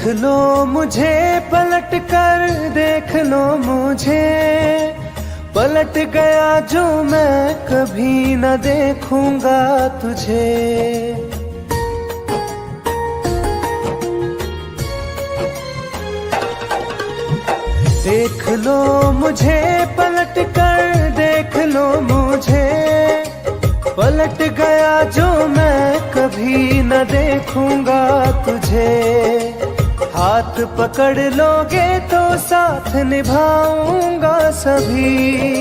लो मुझे पलट कर, देख लो मुझे, पलट गया जो मैं कभी न देखूंगा तुझे। देख लो मुझे पलट कर, देख लो मुझे, पलट गया जो मैं कभी न देखूंगा तुझे। हाथ पकड़ लोगे तो साथ निभाऊंगा सभी,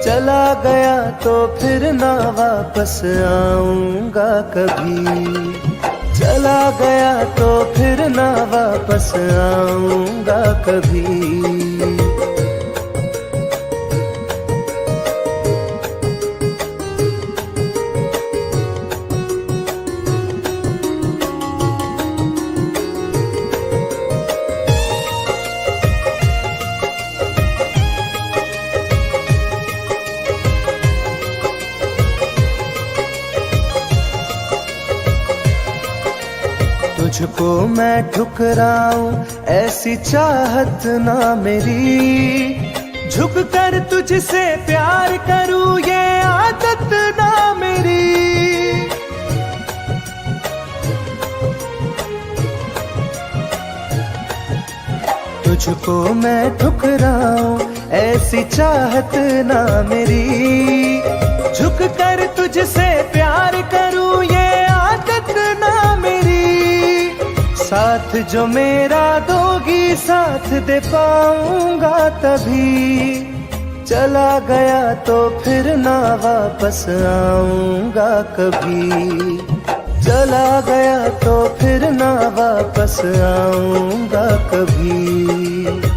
चला गया तो फिर ना वापस आऊंगा कभी। चला गया तो फिर ना वापस आऊंगा कभी। तुझको मैं ठुकराऊं ऐसी चाहत ना मेरी, झुक कर तुझसे प्यार करूं ये आदत ना मेरी। तुझको मैं ठुकराऊं ऐसी चाहत ना मेरी, झुक कर तुझसे प्यार करूं ये आदत ना मेरी। साथ जो मेरा दोगी साथ दे पाऊंगा तभी, चला गया तो फिर ना वापस आऊंगा कभी। चला गया तो फिर ना वापस आऊंगा कभी।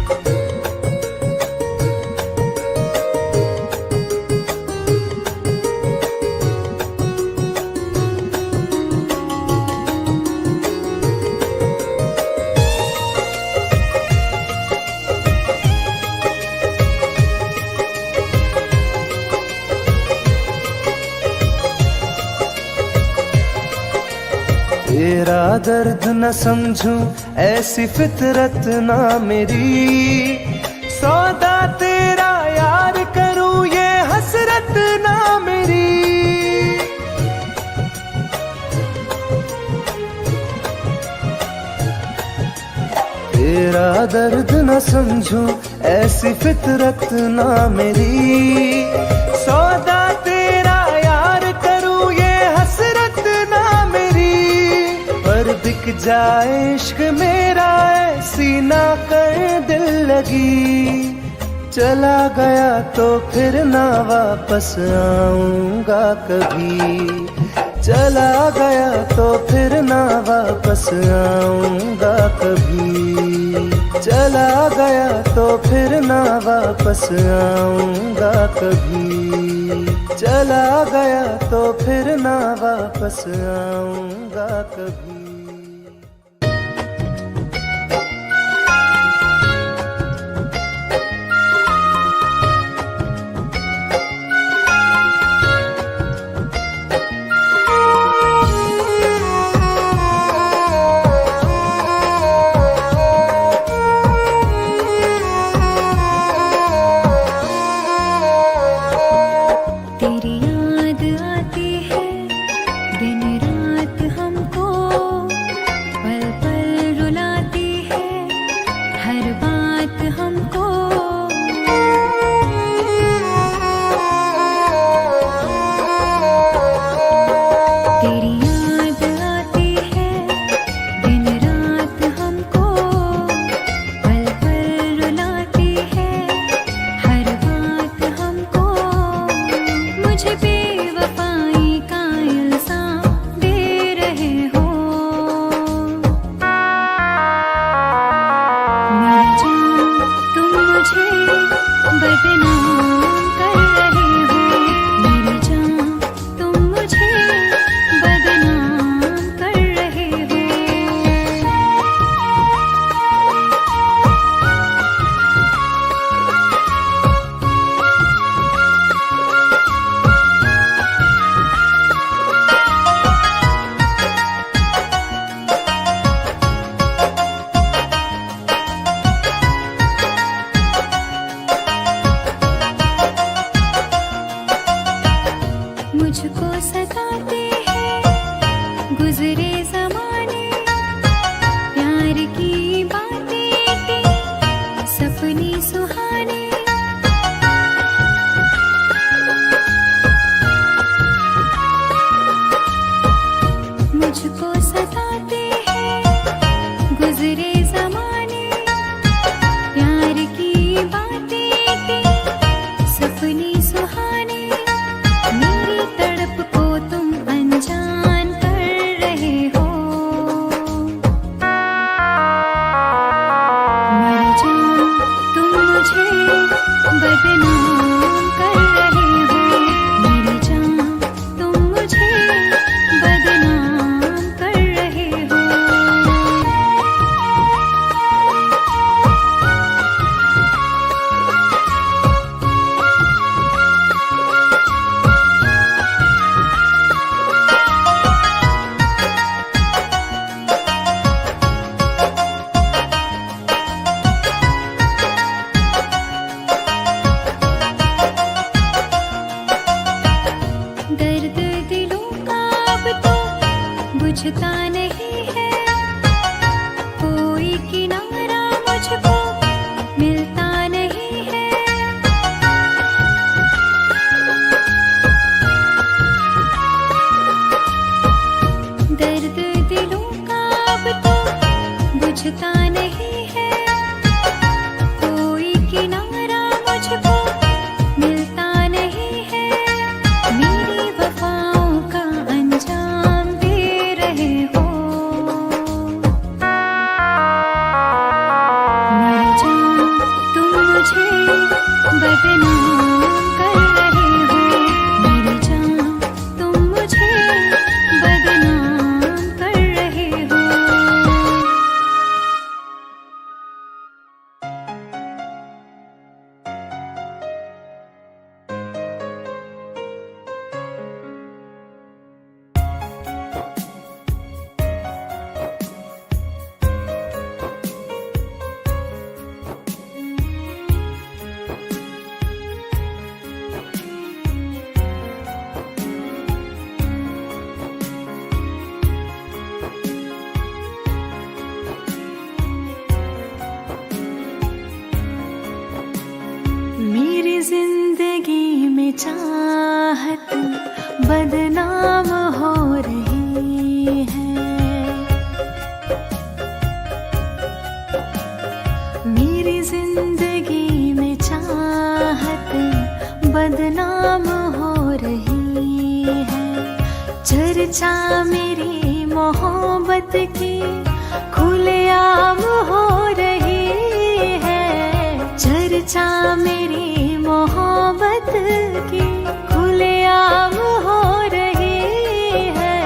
तेरा दर्द न समझूं ऐसी फितरत ना मेरी, सौदा तेरा यार करूं ये हसरत ना मेरी। तेरा दर्द न समझूं ऐसी फितरत ना मेरी, सौदा तेरा यार करूं ये हसरत ना मेरी। पर बिक जाए इश्क मेरा ऐसी ना कर दिल लगी, चला गया तो फिर ना वापस आऊंगा कभी। चला गया तो फिर ना वापस आऊंगा कभी। चला गया तो फिर ना वापस आऊंगा कभी। चला गया तो फिर ना वापस आऊंगा कभी। बदनाम कर रहे हो। मेरी जान तुम मुझे बदनाम कर रहे हो। दर्द दिलों का अब तो बुझता नहीं है, कोई किनारा मुझको मिलता नहीं है। दर्द दिलों का अब तो बुझता नहीं है, कोई किनारा मुझको मिलता नहीं है। मेरी वफाओं का अंजाम दे रहे हो। मेरी जान तुम मुझे बदनाम कर रहे हो। मेरी जान तुम मुझे बदनाम कर रहे हो। मेरी जिंदगी में चाहत बदनाम हो रही है। मेरी जिंदगी में चाहत बदनाम हो रही है। चर्चा मेरी मोहब्बत की खुलेआम हो रही है। चर्चा मेरी मोहब्बत की खुलेआम हो रही है।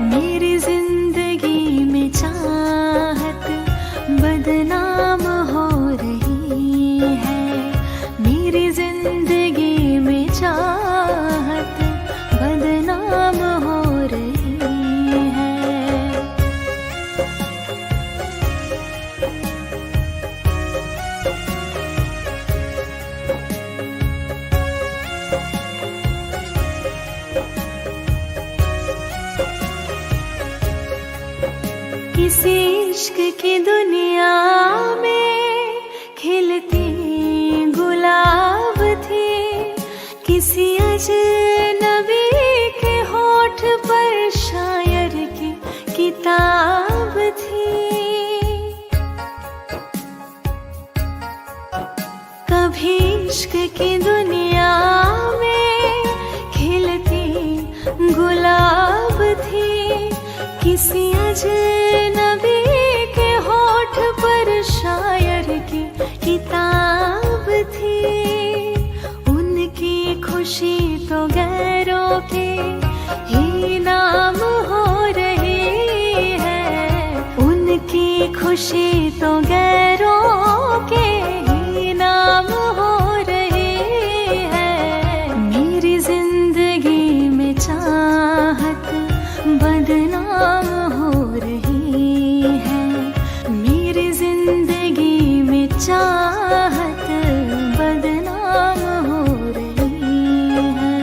मेरी जिंदगी में चाहत बदनाम हो रही है। मेरी जिंदगी में चाहत बदनाम हो रही है। किसी इश्क की दुनिया में खिलती गुलाब थी। किसी अजनबी के होठ पर शायर की किताब थी। कभी इश्क की दुनिया में खिलती गुलाब थी। किसी अजनबी के होठ पर शायर की किताब थी। उनकी खुशी तो गैरों के ही नाम हो रही है। उनकी खुशी तो गैरों के ही नाम हो रही है। मेरी जिंदगी में चाहत बदनाम हो रही है। मेरी जिंदगी में चाहत बदनाम हो रही है।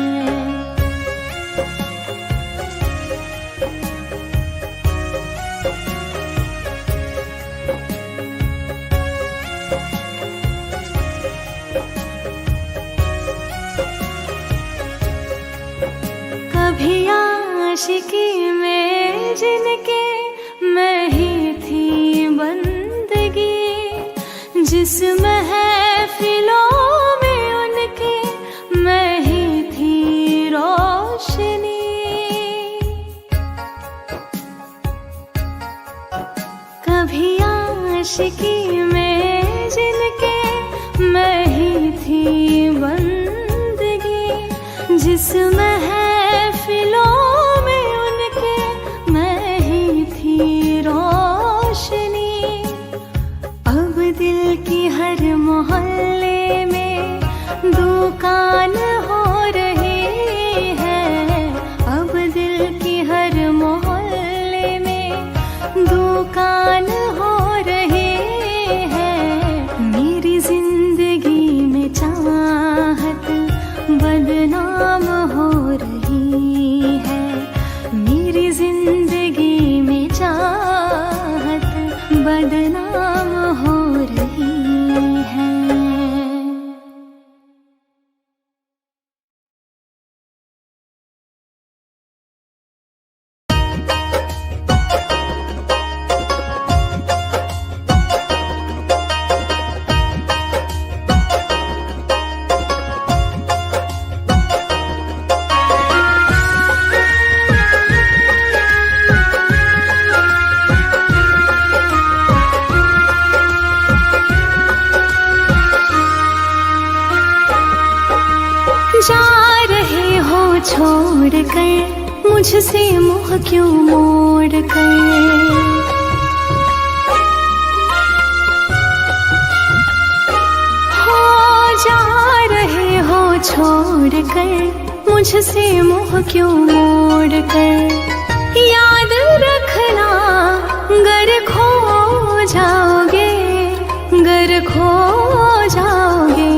कभी आशिकी में जिनके मैं ही थी बंदगी। जिस महफिलों में उनके मैं ही थी रोशनी। कभी आशिकी में जिनके मैं ही थी बंदगी, जिस महफिलों में उनके मैं ही थी रोशनी। अब दिल की हर मोहल्ले में दुकान हो रही है, अब दिल की हर मोहल्ले में दुकान हो रही है। मेरी जिंदगी में चाहत बदनाम हो रही है, मेरी जिंदगी में चाहत बदनाम हो रही है। जा रहे हो छोड़ कर मुझसे मुँह क्यों मोड़ कर, हो जा रहे हो छोड़ कर मुझसे मुँह क्यों मोड़ कर। याद रखना गर खो जाओगे, गर खो जाओगे।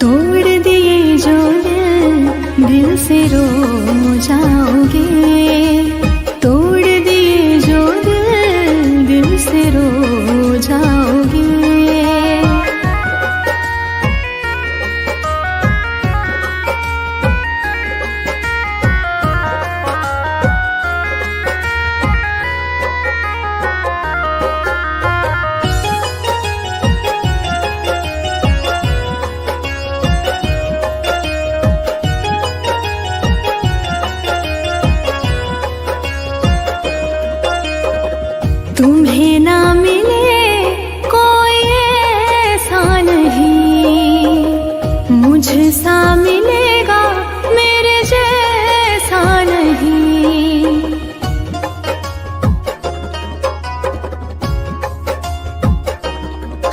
तोड़ दिए जो दिल से रो जाओगे, तोड़ दिए जो दिल से रो जाओगे। तुम्हें ना मिले कोई ऐसा नहीं, मुझसा मिलेगा मेरे जैसा नहीं।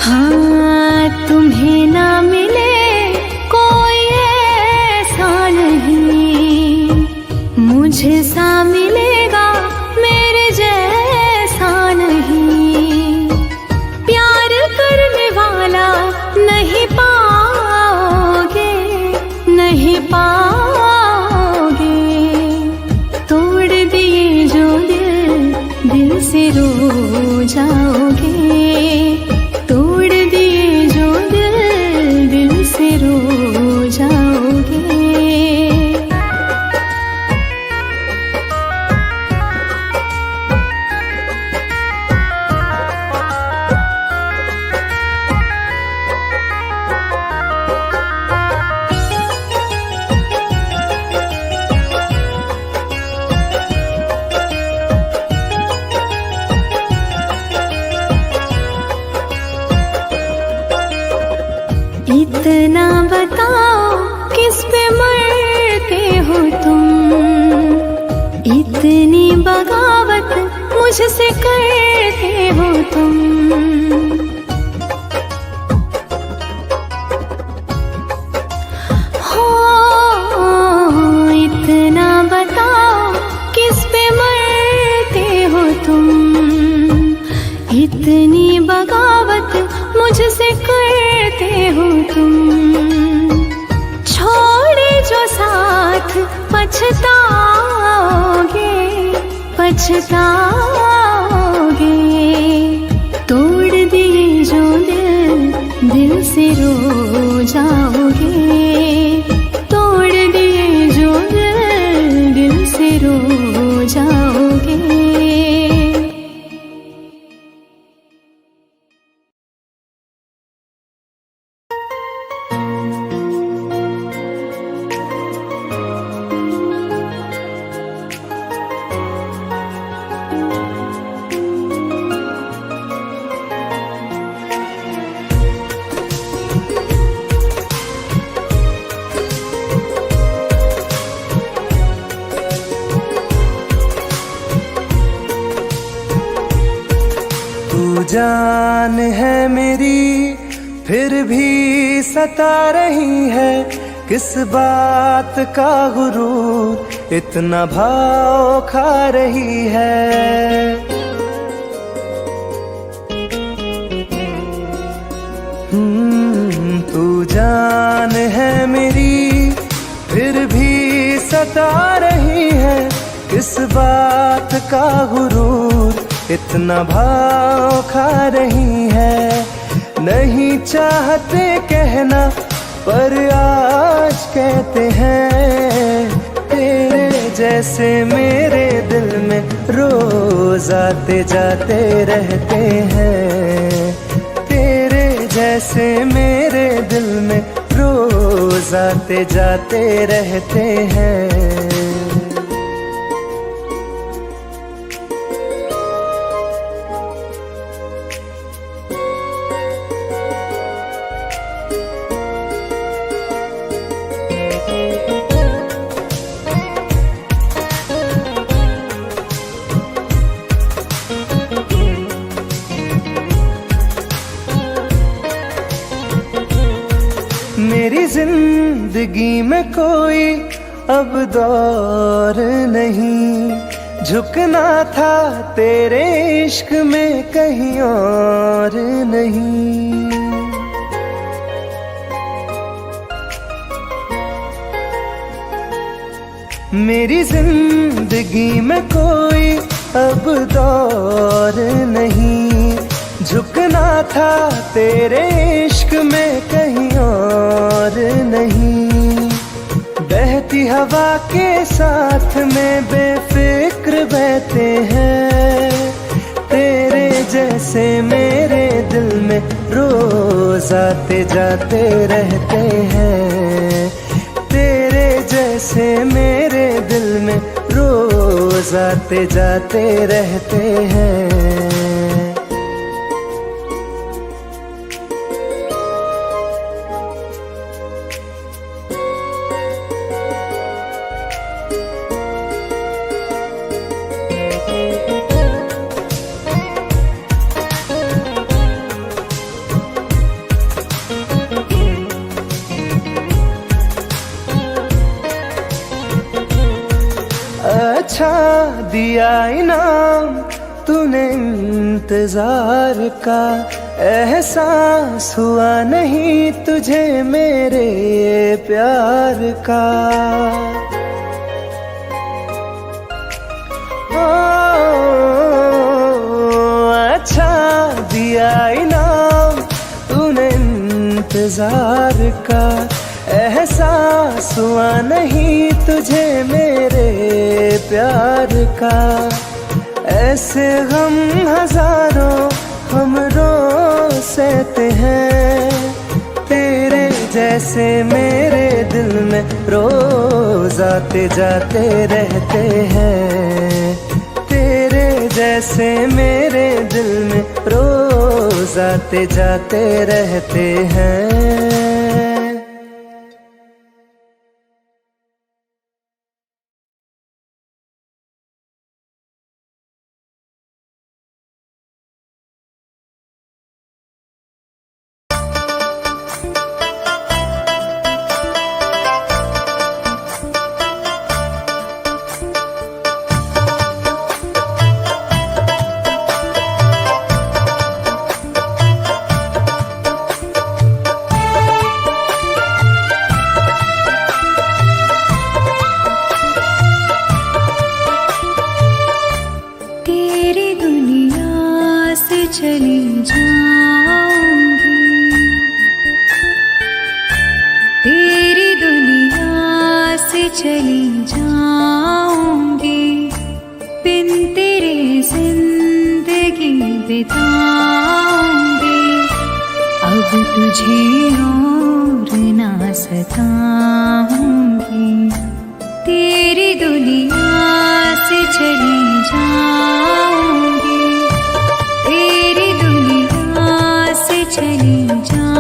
हाँ तुम्हें ना मिले कोई ऐसा नहीं, मुझसा मिलेगा मेरे जैसा नहीं। प्यार करने वाला नहीं पाओगे, नहीं पाओगे। तोड़ दिए जो दिल से रो जाओगे, तोड़ दिए जो दिल से रो जाओगे। इतना बताओ किस पे मरते हो तुम, इतनी बगावत मुझसे करते हो तुम। हो इतना बताओ किस पे मरते हो तुम, इतनी बगावत मुझसे करते हो तुम। छोड़े जो साथ पछताओगे, पछताओगे। तोड़ दिए जो दिल से रो जाओगे, तोड़ दिए जो दिल से रो जाओगे। जान है मेरी फिर भी सता रही है, किस बात का गुरूर इतना भाव खा रही है। तू जान है मेरी फिर भी सता रही है, किस बात का गुरूर इतना भाव खा रही है। नहीं चाहते कहना पर आज कहते हैं, तेरे जैसे मेरे दिल में रोज आते जाते रहते हैं। तेरे जैसे मेरे दिल में रोज आते जाते रहते हैं। मेरी जिंदगी में कोई अब दौर नहीं, झुकना था तेरे इश्क में कहीं और नहीं। मेरी जिंदगी में कोई अब दौर नहीं, झुकना था तेरे इश्क में कहीं और नहीं। बहती हवा के साथ में बेफिक्र बहते हैं, तेरे जैसे मेरे दिल में रोज आते जाते रहते हैं। तेरे जैसे मेरे दिल में रोज आते जाते रहते हैं। अच्छा दिया इनाम तूने इंतजार का, एहसास हुआ नहीं तुझे मेरे प्यार का। अच्छा दिया इनाम तूने इंतजार का, एहसास हुआ नहीं तुझे मेरे प्यार का। ऐसे गम हजारों हम रोज सहते हैं, तेरे जैसे मेरे दिल में रोज आते जाते रहते हैं। तेरे जैसे मेरे दिल में रोज आते जाते रहते हैं। चली जाऊंगी, तेरी दुनिया से चली जाऊंगी, बिन तेरे जिंदगी बिताऊंगी। अब तुझे और ना सताऊंगी, तेरी दुनिया से चली जाऊंगी, तेरी दुनिया से चली जाऊंगी।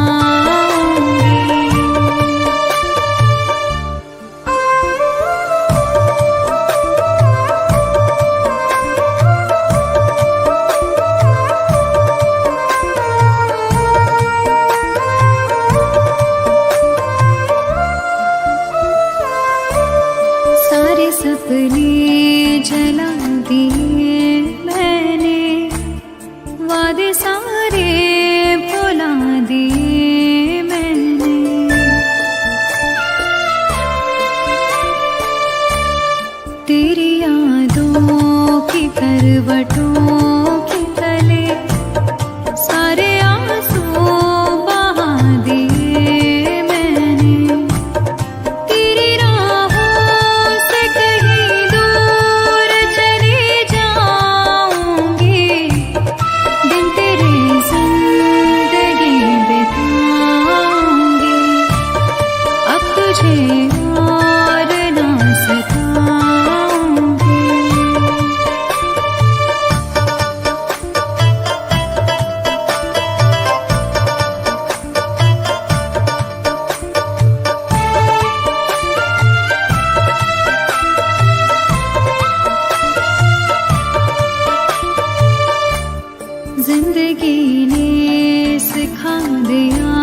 दिया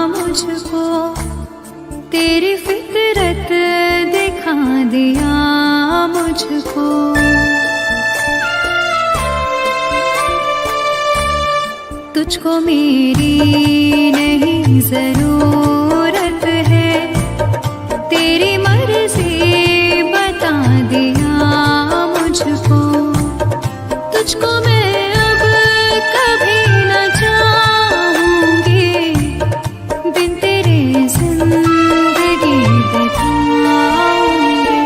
मुझको, तेरी फितरत दिखा दिया मुझको। तुझको मेरी नहीं जरूरत है, तेरी मर्जी बता दिया मुझको। तुझको मैं अब कभी न चाहूंगी, बिन तेरे जिंदगी बिताऊंगी।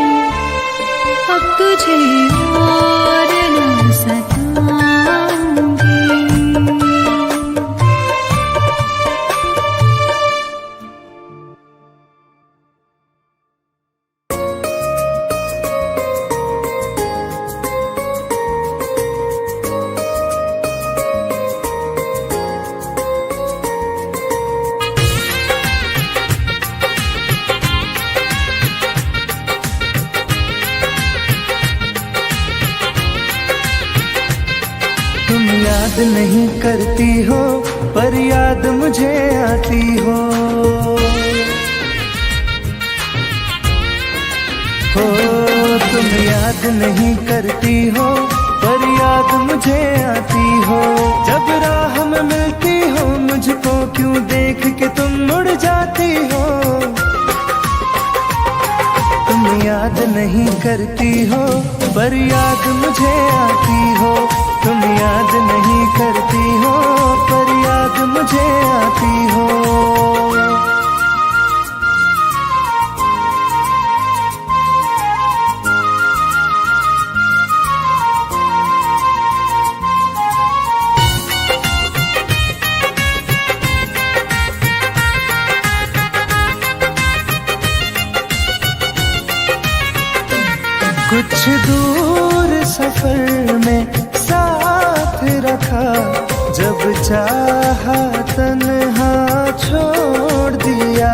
अब तुझे और न सताऊंगी। तुम याद नहीं करती हो पर याद मुझे आती हो। तुम याद नहीं करती हो पर याद मुझे आती हो। जब राह में मिलती हो मुझको क्यों देख के तुम मुड़ जाती हो। तुम याद नहीं करती हो पर याद मुझे आती हो। तुम याद नहीं करती हो पर याद मुझे आती हो। कुछ दूर सफर में साथ रखा, जब चाहा तन्हा छोड़ दिया।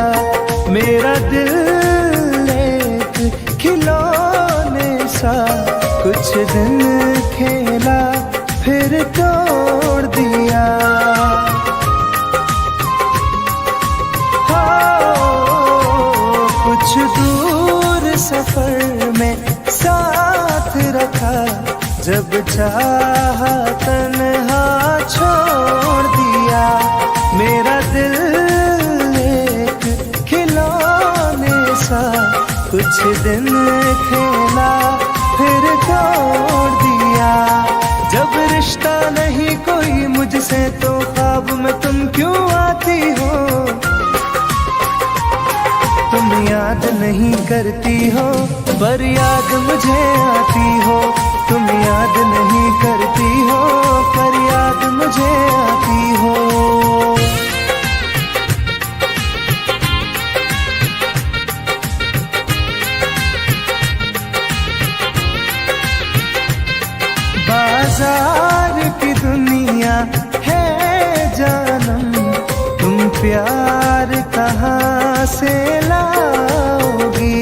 मेरा दिल एक खिलौने सा कुछ दिन खेला फिर तोड़ दिया। कुछ दूर सफर में साथ रखा, जब चाहा तन्हा छोड़ दिया। मेरा दिल एक खिलौने सा कुछ दिन खेला फिर तोड़ दिया। जब रिश्ता नहीं कोई मुझसे तो ख्वाब में तुम क्यों आती हो। तुम याद नहीं करती हो पर याद मुझे आती हो। तुम याद नहीं करती हो पर याद मुझे आती हो। बाजार की दुनिया है जानम, तुम प्यार कहाँ से लाओगी।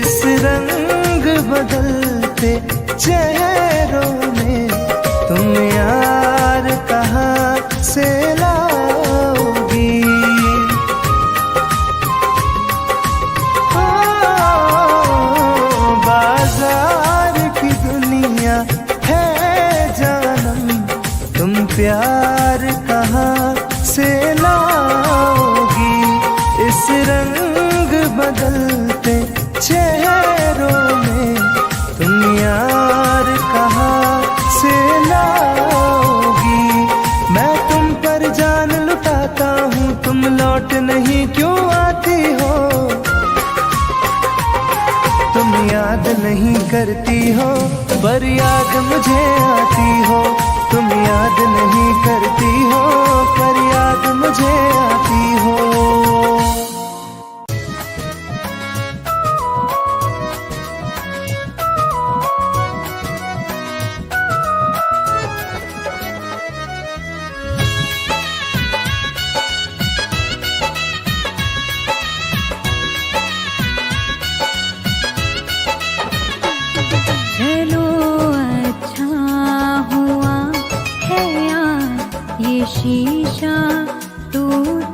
इस रंग बदलते चेहरों में तुम यार कहाँ से लाओगी। बाजार की दुनिया है जानम, तुम प्यार कहाँ से लाओगी। इस रंग बदलते चेहरों में तुम यार कहाँ से लाओगी। मैं तुम पर जान लुटाता हूँ, तुम लौट नहीं क्यों आती हो। तुम याद नहीं करती हो पर याद मुझे आती हो। तुम याद नहीं करती हो पर याद मुझे आती हो। शीशा टूट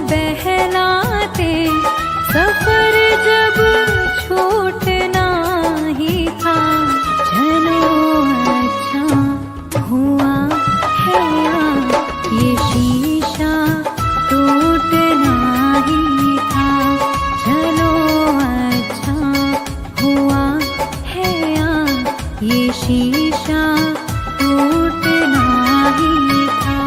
बहलाते सफर जब छूटना ही था। चलो अच्छा हुआ है ये शीशा टूटना ही था। चलो अच्छा हुआ है ये शीशा टूटना ही था।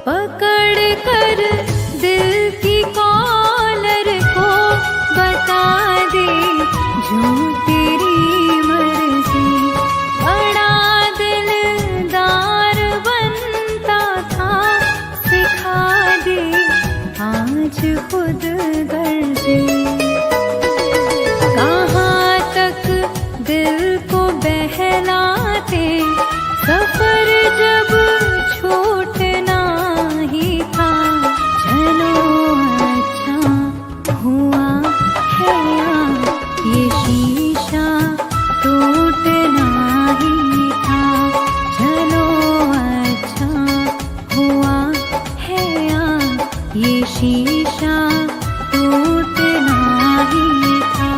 पकड़ कर दिल की कॉलर को बता दे जो तेरी मर्जी। बड़ा दिलदार बनता था सिखा दे आज खुद गर्जी। कहाँ तक दिल को बहलाते सफर जब छूटना ही था। चलो अच्छा हुआ है ये शीशा टूटना ही था। चलो अच्छा हुआ है ये शीशा टूटना ही था।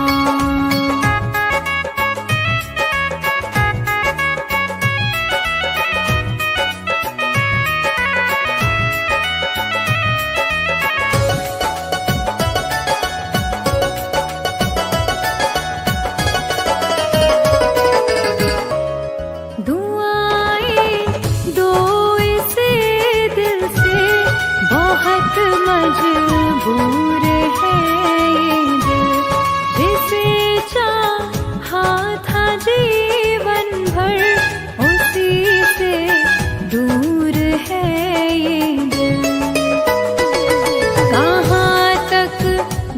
दुआएं दो इसे दिल से बहुत मजबूर है ये दिल। जिसे चाहा था जीवन भर उसी से दूर है ये दिल। कहाँ तक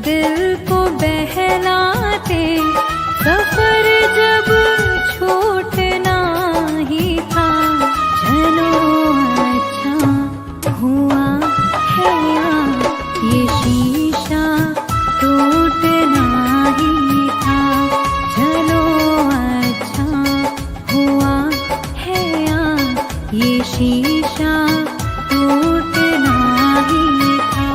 दिल को बहलाते सफर जब छूटना ही था। चलो अच्छा हुआ है ये शीशा टूटना ही था। चलो अच्छा हुआ है ये शीशा टूटना ही था।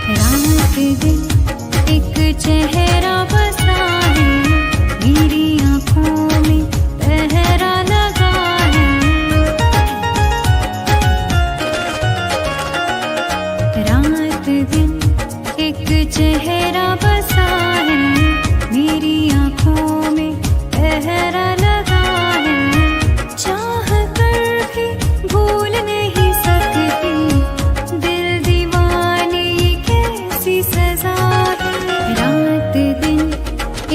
रात दिन एक चेहरा बसा है मेरी आँखों में पहरा लगा है। रात दिन एक चेहरा बसा है मेरी आँखों में पहरा लगा है। चाह कर भी भूल नहीं सकती दिल दीवाने ये कैसी सजा है। रात दिन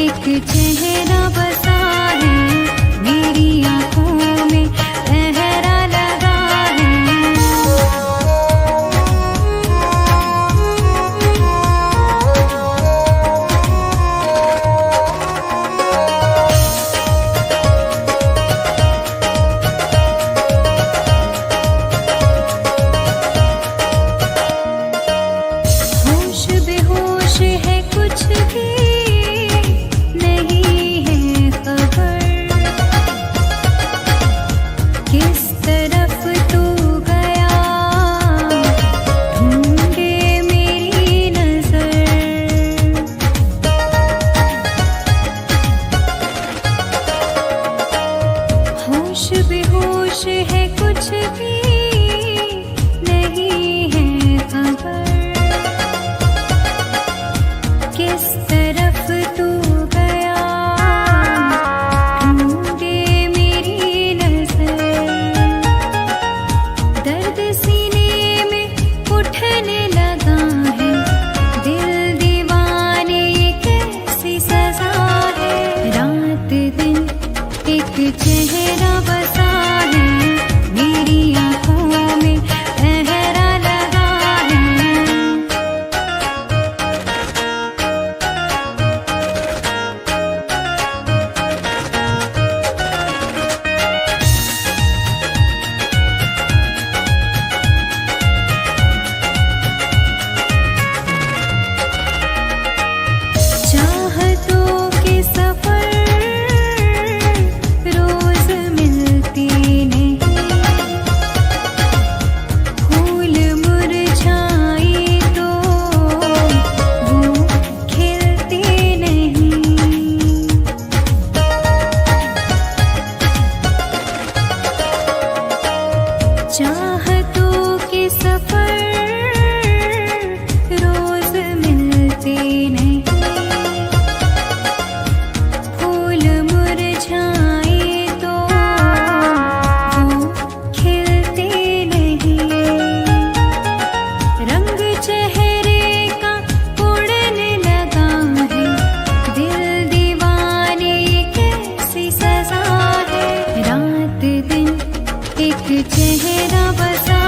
एक चेहरा बसा है मेरी आँखों में पहरा लगा है। होश बेहोश है कुछ भी नहीं है खबर। किस तरफ तू गया ढूंढे मेरी नजर। होश बेहोश है कुछ भी नहीं है खबर। किस तरफ तू गया ढूंढे मेरी नजर। दर्द सीने में उठने लगा है दिल चेहरा बसा है, मेरी आंखों में पहरा लगा है। चाहतों के सफर रोज मिलते नहीं, फूल मुरझाए तो वो खिलते नहीं। चाहतों के सफर रोज मिलते नहीं, फूल मुरझाए तो वो खिलते नहीं। रंग चेहरे का उड़ने लगा है, दिल दीवाने कैसी सजा है। रात दिन एक चेहरा बसा